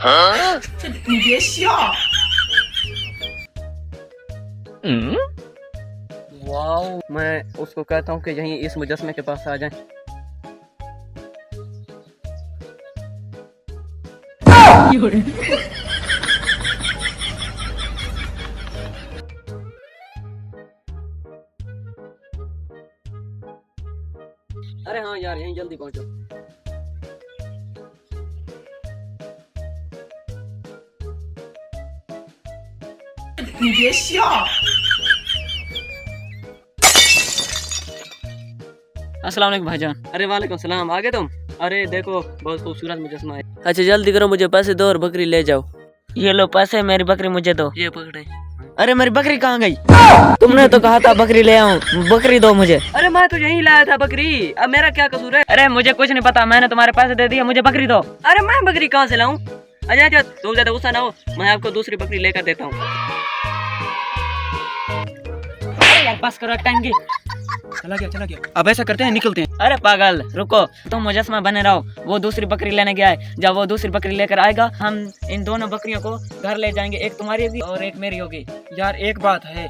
你别笑。वाओ, मैं उसको कहता हूँ कि यहीं इस मुजस्मे के पास आ जाए। अरे हाँ यार, यहीं जल्दी पहुंचो।你别笑。अस्सलाम वालेकुम भाईजान। अरे वालेकुम सलाम, आ गए तुम? अरे देखो, बहुत खूबसूरत मुजस्मा है। अच्छा जल्दी करो, मुझे पैसे दो और बकरी ले जाओ। ये लो पैसे, मेरी बकरी मुझे दो। ये पकड़े। अरे मेरी बकरी कहाँ गई? तुमने तो कहा था बकरी ले आऊं, बकरी दो मुझे। अरे मैं तो यहीं लाया था बकरी, अब मेरा क्या कसूर है? अरे मुझे कुछ नहीं पता, मैंने तुम्हारे पैसे दे दिए, मुझे बकरी दो। अरे मैं बकरी कहाँ से लाऊं? अच्छा अच्छा, तुम ज्यादा गुस्सा ना हो, मैं आपको दूसरी बकरी लेकर देता हूँ। अरे यार बस करो, टाइम की। चला गया। अब ऐसा करते हैं, निकलते हैं। अरे पागल रुको, तुम मुजस्मा बने रहो, वो दूसरी बकरी लेने गया है। जब वो दूसरी बकरी लेकर आएगा, हम इन दोनों बकरियों को घर ले जाएंगे, एक तुम्हारी होगी और एक मेरी होगी। यार एक बात है,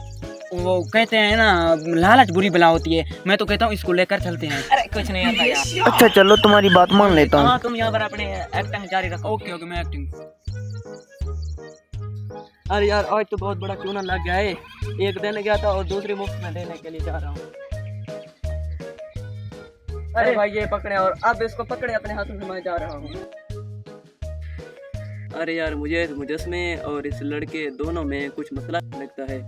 वो कहते हैं ना, लालच बुरी बला होती है। मैं तो कहता हूँ इसको लेकर चलते हैं। अरे कुछ नहीं आता यार। अच्छा चलो, तुम्हारी बात मान लेता हूँ। हाँ तुम यहाँ पर अपने एक्टिंग जारी रखो। ओके मैं एक्टिंग। अरे यार आज तो बहुत बड़ा चूना लग गया है, एक देने गया था और दूसरी मुफ्त में देने के लिए जा रहा हूँ। अरे भाई ये पकड़े और अब इसको पकड़े, अपने हाथों से मैं जा रहा हूँ। अरे यार मुझे इस मुजस्मे और इस लड़के दोनों में कुछ मसला लगता है।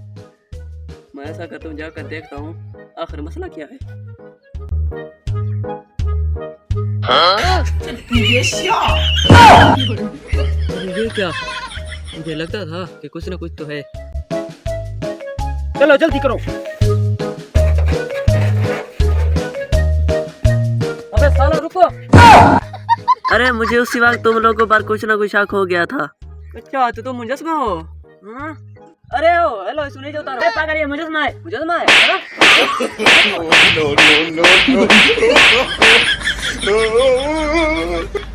मैं ऐसा करता हूँ, जाकर देखता हूँ आखिर मसला क्या है। 你别笑。 ये क्या? मुझे लगता था कि कुछ ना कुछ तो है। चलो जल्दी करो। अबे साला रुको। अरे मुझे उसी वक्त तुम लोगों पर कुछ ना कुछ शक हो गया था। अच्छा तो तुम मुजस्मा हो? हाँ? अरे ओ हेलो, सुनिए जो तारा। पागल, ये मुजस्मा है, मुजस्मा है। no no no no no